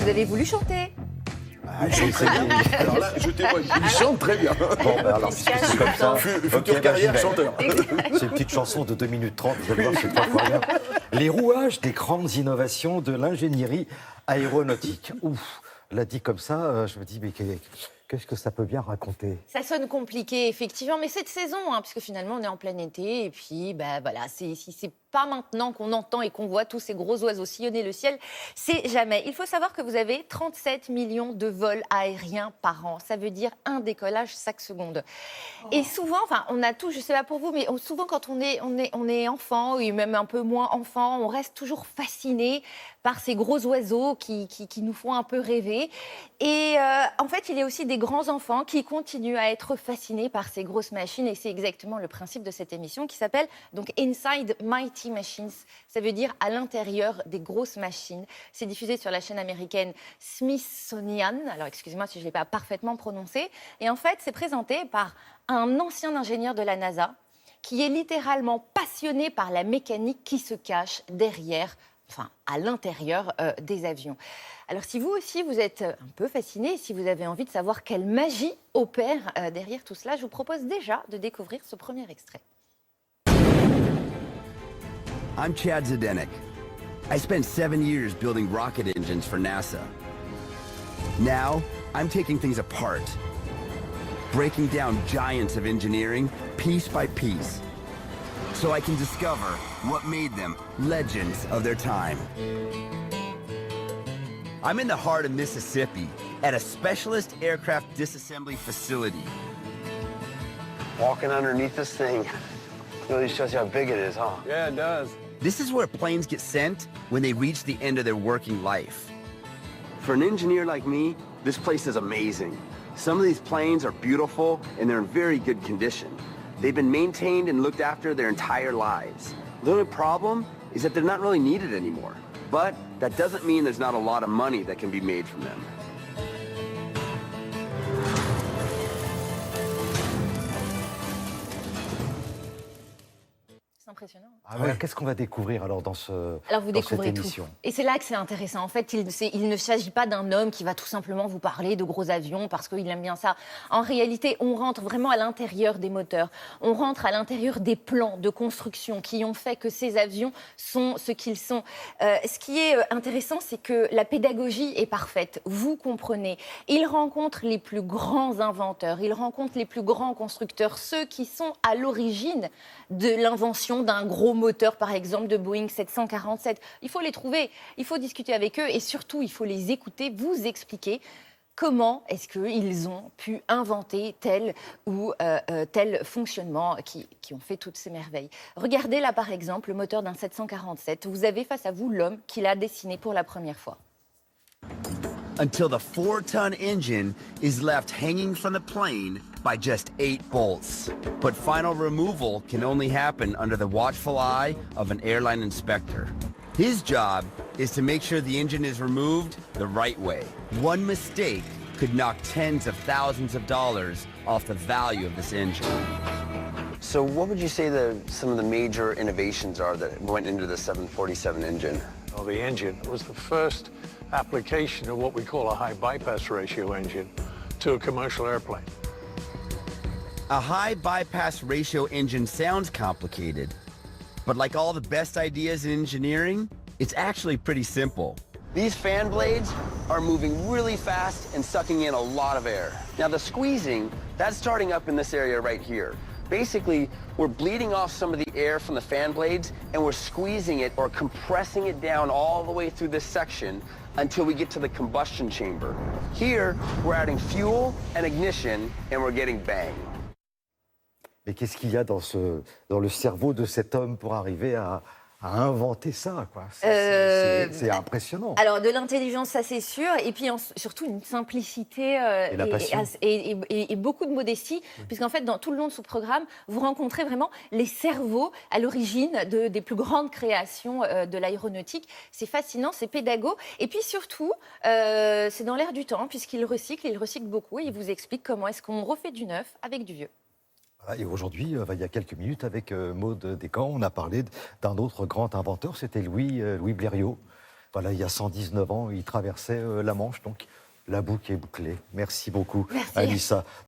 Vous avez voulu chanter. Ah, il chante très bien. Alors là, je témoigne, il chante très bien. Bon, ben alors, puisque c'est comme ça, Future ok, carrière ben, j'y vais. chanteur. C'est une petite chanson de 2 minutes 30, vous allez voir, c'est pas quoi rien. Les rouages des grandes innovations de l'ingénierie aéronautique. Ouf, l'a dit comme ça, je me dis, mais qu'est-ce que ça peut bien raconter? Ça sonne compliqué, effectivement, mais cette saison, puisque finalement on est en plein été, et puis voilà, si c'est pas maintenant qu'on entend et qu'on voit tous ces gros oiseaux sillonner le ciel, c'est jamais. Il faut savoir que vous avez 37 millions de vols aériens par an. Ça veut dire un décollage chaque seconde. Et souvent, on a tous, je sais pas pour vous, mais souvent quand on est enfant, et même un peu moins enfant, on reste toujours fasciné par ces gros oiseaux qui nous font un peu rêver. Et en fait, il y a aussi des grands enfants qui continuent à être fascinés par ces grosses machines. Et c'est exactement le principe de cette émission qui s'appelle donc Inside Mighty Machines. Ça veut dire à l'intérieur des grosses machines. C'est diffusé sur la chaîne américaine Smithsonian. Alors, excusez-moi si je ne l'ai pas parfaitement prononcé. Et en fait, c'est présenté par un ancien ingénieur de la NASA qui est littéralement passionné par la mécanique qui se cache derrière, à l'intérieur des avions. Alors, si vous aussi, vous êtes un peu fasciné, si vous avez envie de savoir quelle magie opère derrière tout cela, je vous propose déjà de découvrir ce premier extrait. I'm Chad Zdenek. I spent 7 years building rocket engines for NASA. Now, I'm taking things apart, breaking down giants of engineering piece by piece, so I can discover what made them legends of their time. I'm in the heart of Mississippi at a specialist aircraft disassembly facility. Walking underneath this thing really shows you how big it is, huh? Yeah, it does. This is where planes get sent when they reach the end of their working life. For an engineer like me, this place is amazing. Some of these planes are beautiful and they're in very good condition. They've been maintained and looked after their entire lives. The only problem is that they're not really needed anymore. But that doesn't mean there's not a lot of money that can be made from them. C'est impressionnant. Ah ouais, qu'est-ce qu'on va découvrir alors dans Alors vous dans cette découvrez émission? tout. Et c'est là que c'est intéressant. En fait, il ne s'agit pas d'un homme qui va tout simplement vous parler de gros avions parce qu'il aime bien ça. En réalité, on rentre vraiment à l'intérieur des moteurs. On rentre à l'intérieur des plans de construction qui ont fait que ces avions sont ce qu'ils sont. Ce qui est intéressant, c'est que la pédagogie est parfaite. Vous comprenez. Il rencontre les plus grands inventeurs. Il rencontre les plus grands constructeurs. Ceux qui sont à l'origine de l'invention d'un gros moteur, par exemple, de Boeing 747. Il faut les trouver, il faut discuter avec eux et surtout, il faut les écouter, vous expliquer comment est-ce qu'ils ont pu inventer tel ou tel fonctionnement qui ont fait toutes ces merveilles. Regardez là, par exemple, le moteur d'un 747. Vous avez face à vous l'homme qui l'a dessiné pour la première fois. Until the 4-ton engine is left hanging from the plane by just 8 bolts. But final removal can only happen under the watchful eye of an airline inspector. His job is to make sure the engine is removed the right way. One mistake could knock tens of thousands of dollars off the value of this engine. So what would you say some of the major innovations are that went into the 747 engine? Well, the engine was the first application of what we call a high bypass ratio engine to a commercial airplane. A high bypass ratio engine sounds complicated, but like all the best ideas in engineering, it's actually pretty simple. These fan blades are moving really fast and sucking in a lot of air. Now the squeezing, that's starting up in this area right here. Basically, we're bleeding off some of the air from the fan blades and we're squeezing it or compressing it down all the way through this section until we get to the combustion chamber. Here, we're adding fuel and ignition and we're getting bang. Mais qu'est-ce qu'il y a dans le cerveau de cet homme pour arriver à inventer ça, quoi? C'est impressionnant. Alors, de l'intelligence, ça c'est sûr, et puis surtout une simplicité Et la passion. et beaucoup de modestie, puisqu'en fait, dans tout le long de ce programme, vous rencontrez vraiment les cerveaux à l'origine des plus grandes créations de l'aéronautique. C'est fascinant, c'est pédago, et puis surtout, c'est dans l'air du temps, puisqu'il recycle beaucoup, et il vous explique comment est-ce qu'on refait du neuf avec du vieux. Et aujourd'hui, il y a quelques minutes, avec Maude Descamps, on a parlé d'un autre grand inventeur, c'était Louis Blériot. Voilà, il y a 119 ans, il traversait la Manche, donc la boucle est bouclée. Merci beaucoup, Merci. Anissa.